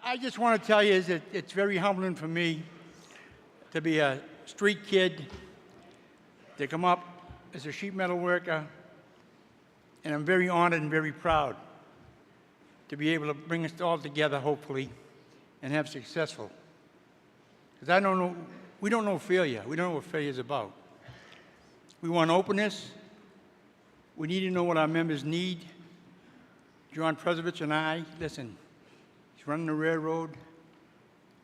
I just want to tell you is that it's very humbling for me to be a street kid, to come up as a sheet metal worker, and I'm very honored and very proud to be able to bring us all together, hopefully, and have successful. Because we don't know failure. We don't know what failure is about. We want openness. We need to know what our members need. John Presovich and I, listen, he's running the railroad.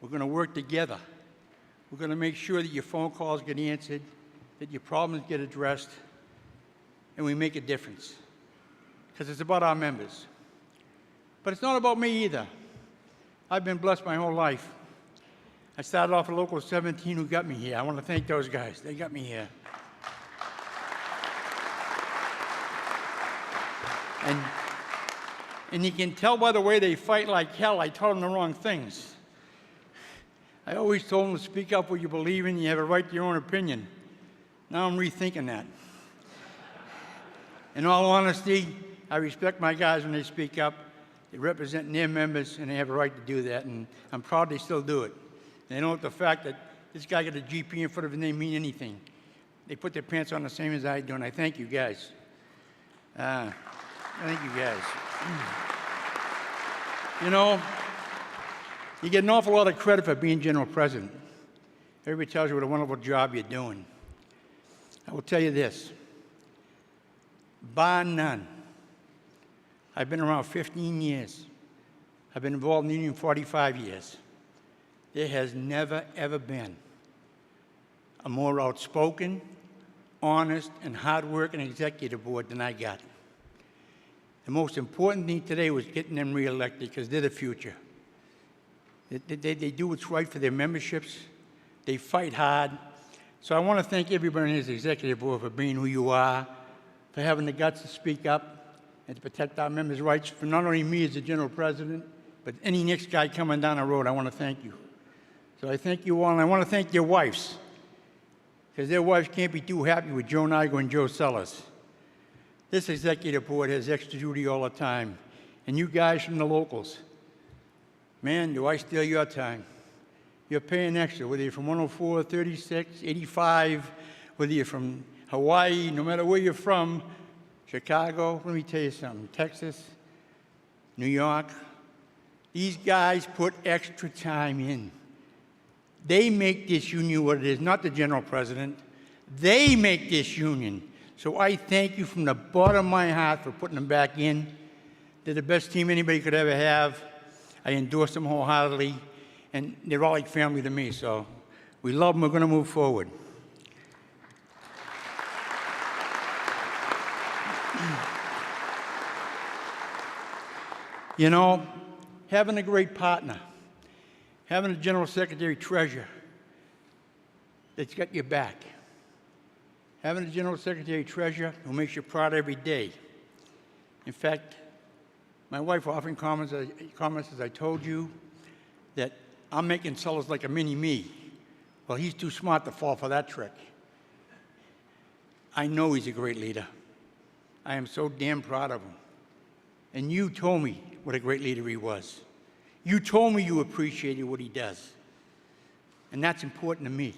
We're going to work together. We're going to make sure that your phone calls get answered, that your problems get addressed, and we make a difference. Because it's about our members. But it's not about me either. I've been blessed my whole life. I started off at Local 17 who got me here. I want to thank those guys. They got me here. And you can tell by the way they fight like hell, I told them the wrong things. I always told them to speak up what you believe in. You have a right to your own opinion. Now I'm rethinking that. In all honesty, I respect my guys when they speak up. They represent their members, and they have a right to do that, and I'm proud they still do it. And they don't let the fact that this guy got a GP in front of his name mean anything. They put their pants on the same as I do, and I thank you guys. Thank you guys. You know, you get an awful lot of credit for being general president. Everybody tells you what a wonderful job you're doing. I will tell you this, bar none. I've been around 15 years. I've been involved in the union 45 years. There has never, ever been a more outspoken, honest, and hard-working executive board than I got. The most important thing today was getting them reelected because they're the future. They do what's right for their memberships. They fight hard. So I want to thank everybody in this executive board for being who you are, for having the guts to speak up and to protect our members' rights, for not only me as the general president, but any next guy coming down the road. I want to thank you. So I thank you all, and I want to thank your wives, because their wives can't be too happy with Joe Nigro and Joe Sellers. This executive board has extra duty all the time, and you guys from the locals, man, do I steal your time. You're paying extra, whether you're from 104, 36, 85, whether you're from Hawaii, no matter where you're from, Chicago, let me tell you something, Texas, New York, these guys put extra time in. They make this union what it is, not the general president. They make this union. So I thank you from the bottom of my heart for putting them back in. They're the best team anybody could ever have. I endorse them wholeheartedly, and they're all like family to me, so we love them. We're going to move forward. You know, having a great partner, having a general secretary treasurer that's got your back, having a general secretary treasurer who makes you proud every day. In fact, my wife often comments, as I told you, that I'm making Sellers like a mini-me. Well, he's too smart to fall for that trick. I know he's a great leader. I am so damn proud of him. And you told me what a great leader he was. You told me you appreciated what he does. And that's important to me.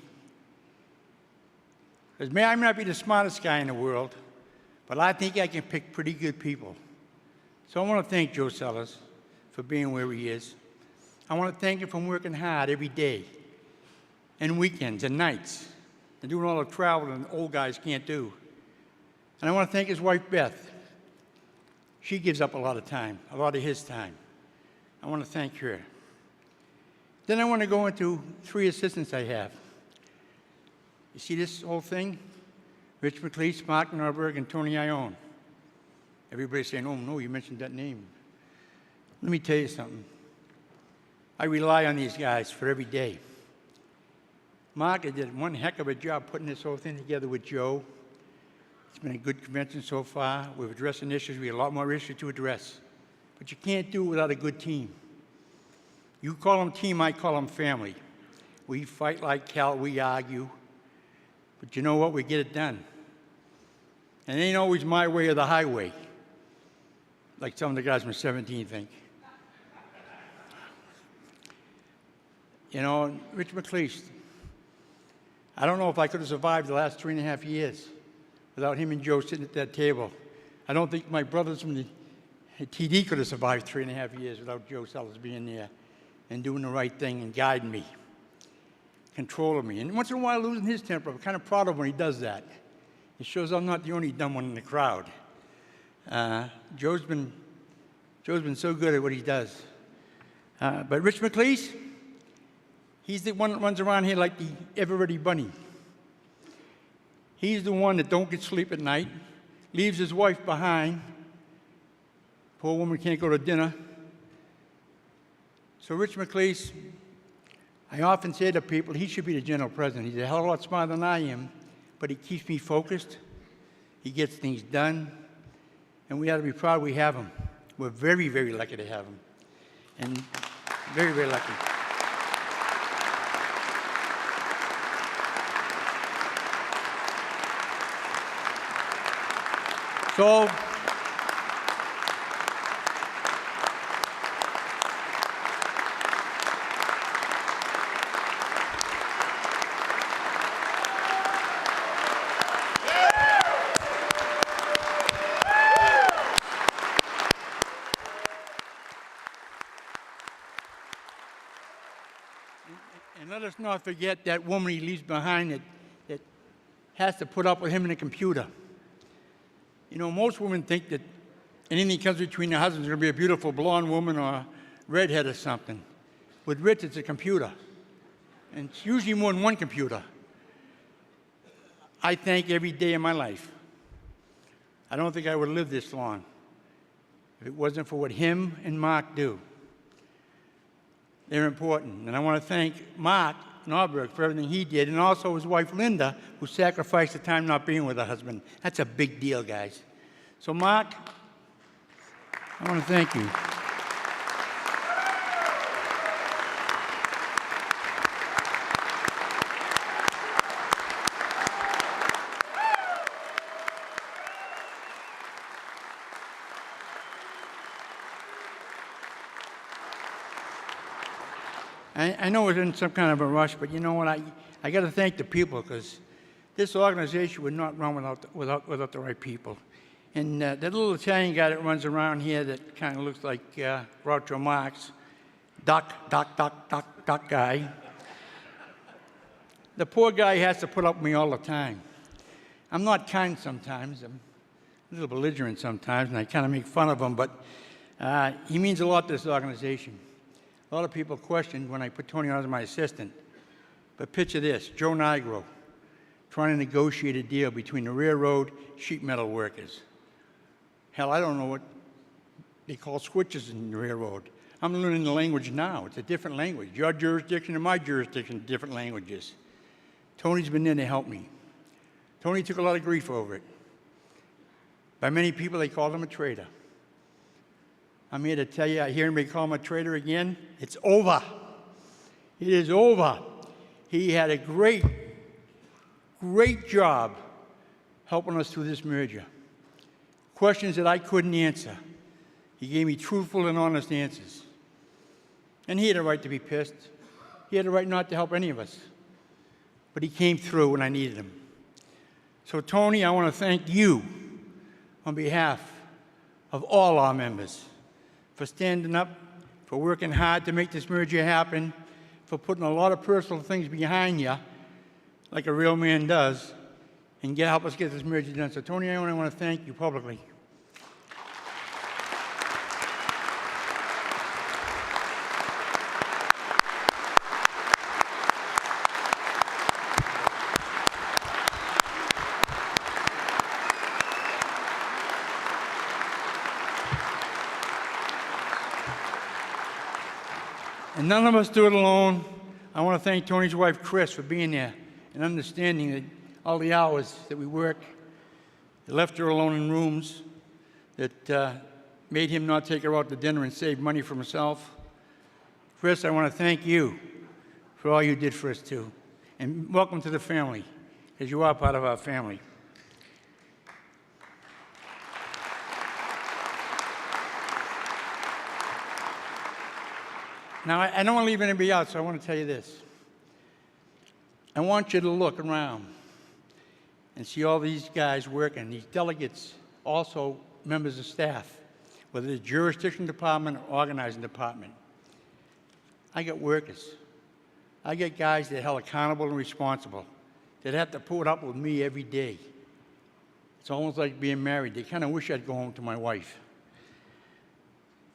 Because I may not be the smartest guy in the world, but I think I can pick pretty good people. So I want to thank Joe Sellers for being where he is. I want to thank him for working hard every day, and weekends and nights, and doing all the travel that old guys can't do. And I want to thank his wife, Beth. She gives up a lot of time, a lot of his time. I want to thank her. Then I want to go into 3 assistants I have. You see this whole thing? Rich McLeese, Mark Norberg, and Tony Ione. Everybody's saying, oh, no, you mentioned that name. Let me tell you something. I rely on these guys for every day. Mark did one heck of a job putting this whole thing together with Joe. It's been a good convention so far. We've addressed some issues. We have a lot more issues to address. But you can't do it without a good team. You call them team, I call them family. We fight like hell, we argue. But you know what? We get it done. And it ain't always my way or the highway, like some of the guys from 17 think. You know, Rich McLeish, I don't know if I could have survived the last 3.5 years without him and Joe sitting at that table. I don't think my brothers from the TD could have survived 3.5 years without Joe Sellers being there and doing the right thing and guiding me, controlling me. And once in a while losing his temper. I'm kind of proud of when he does that. It shows I'm not the only dumb one in the crowd. Joe's been so good at what he does. But Rich McLeish, he's the one that runs around here like the ever-ready bunny. He's the one that don't get sleep at night, leaves his wife behind. Poor woman can't go to dinner. So Rich McLeish, I often say to people, he should be the general president. He's a hell of a lot smarter than I am, but he keeps me focused. He gets things done, and we ought to be proud we have him. We're very, very lucky to have him, and very, very lucky. So, and let us not forget that woman he leaves behind that has to put up with him in a computer. You know, most women think that anything comes between their husbands is going to be a beautiful blonde woman or a redhead or something. With Rich, it's a computer. And it's usually more than one computer. I thank every day of my life. I don't think I would have lived this long if it wasn't for what him and Mark do. They're important. And I want to thank Mark Norberg for everything he did, and also his wife Linda, who sacrificed the time not being with her husband. That's a big deal, guys. So Mark, I want to thank you. I know it's in some kind of a rush, but you know what? I got to thank the people, because this organization would not run without the right people. And that little Italian guy that runs around here that kind of looks like Groucho Marx, Doc guy. The poor guy has to put up with me all the time. I'm not kind sometimes. I'm a little belligerent sometimes, and I kind of make fun of him, but he means a lot to this organization. A lot of people questioned when I put Tony on as my assistant. But picture this, Joe Nigro trying to negotiate a deal between the railroad sheet metal workers. Hell, I don't know what they call switches in the railroad. I'm learning the language now. It's a different language. Your jurisdiction and my jurisdiction are different languages. Tony's been there to help me. Tony took a lot of grief over it. By many people, they called him a traitor. I'm here to tell you, I hear anybody call him a traitor again. It's over. It is over. He had a great job helping us through this merger. Questions that I couldn't answer. He gave me truthful and honest answers. And he had a right to be pissed. He had a right not to help any of us. But he came through when I needed him. So, Tony, I want to thank you on behalf of all our members for standing up, for working hard to make this merger happen, for putting a lot of personal things behind you, like a real man does, and help us get this merger done. So, Tony, I want to thank you publicly. And none of us do it alone. I want to thank Tony's wife, Chris, for being there and understanding that all the hours that we work, that left her alone in rooms, that made him not take her out to dinner and save money for himself. Chris, I want to thank you for all you did for us, too. And welcome to the family, because you are part of our family. Now, I don't want to leave anybody out, so I want to tell you this. I want you to look around and see all these guys working, these delegates, also members of staff, whether it's jurisdiction department or organizing department. I got workers. I get guys that are held accountable and responsible, that have to put up with me every day. It's almost like being married. They kind of wish I'd go home to my wife.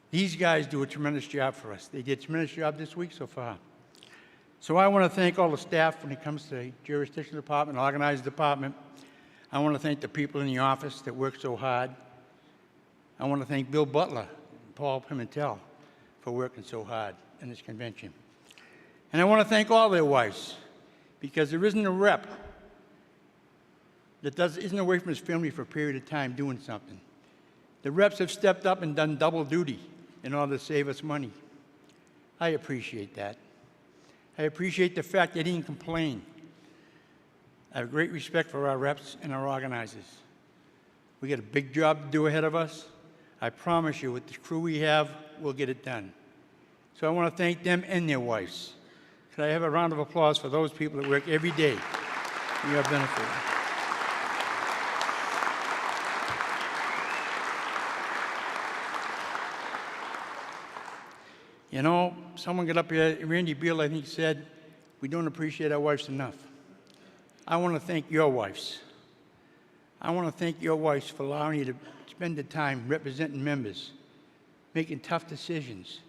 These guys do a tremendous job for us. They did a tremendous job this week so far. So I want to thank all the staff when it comes to the jurisdiction department, organizing department. I want to thank the people in the office that work so hard. I want to thank Bill Butler and Paul Pimentel for working so hard in this convention. And I want to thank all their wives, because there isn't a rep that isn't away from his family for a period of time doing something. The reps have stepped up and done double duty in order to save us money. I appreciate that. I appreciate the fact they didn't complain. I have great respect for our reps and our organizers. We got a big job to do ahead of us. I promise you, with the crew we have, we'll get it done. So I want to thank them and their wives. Could I have a round of applause for those people that work every day for your benefit? You know, someone got up here, Randy Beal, I think, said, we don't appreciate our wives enough. I want to thank your wives. I want to thank your wives for allowing you to spend the time representing members, making tough decisions,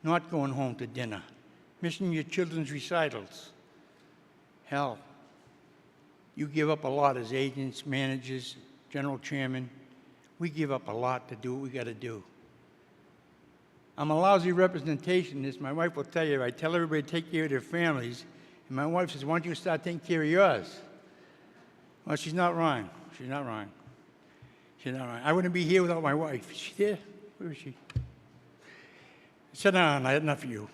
not going home to dinner, missing your children's recitals. Hell, you give up a lot as agents, managers, general chairman. We give up a lot to do what we got to do. I'm a lousy representation. This, my wife will tell you. I tell everybody to take care of their families, and my wife says, why don't you start taking care of yours? Well, she's not wrong. She's not wrong. She's not wrong. I wouldn't be here without my wife. Is she there? Where is she? Sit down. I had enough of you.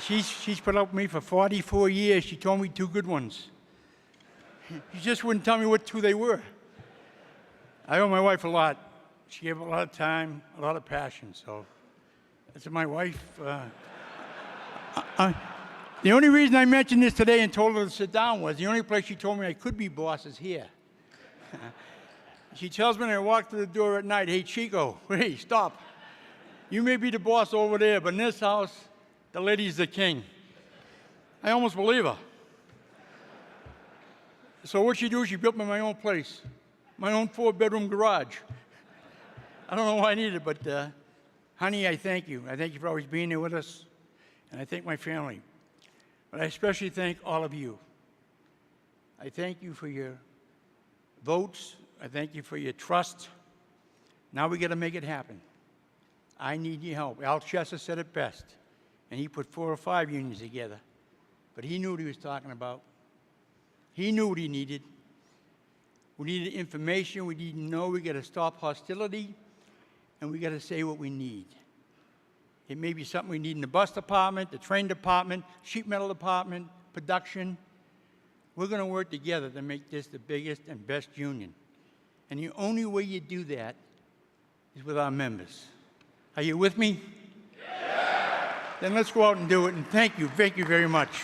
She's put up with me for 44 years. She told me 2 good ones. She just wouldn't tell me what 2 they were. I owe my wife a lot. She gave a lot of time, a lot of passion. So that's my wife. The only reason I mentioned this today and told her to sit down was the only place she told me I could be boss is here. She tells me when I walk through the door at night, hey, Chico, hey, stop. You may be the boss over there, but in this house, the lady's the king. I almost believe her. So what she do, she built me my own place, my own 4-bedroom garage. I don't know why I need it, but honey, I thank you. I thank you for always being there with us, and I thank my family. But I especially thank all of you. I thank you for your votes. I thank you for your trust. Now we got to make it happen. I need your help. Al Chester said it best, and he put 4 or 5 unions together. But he knew what he was talking about. He knew what he needed. We needed information. We need to know. We got to stop hostility, and we got to say what we need. It may be something we need in the bus department, the train department, sheet metal department, production. We're going to work together to make this the biggest and best union. And the only way you do that is with our members. Are you with me? Yeah. Then let's go out and do it, and thank you very much.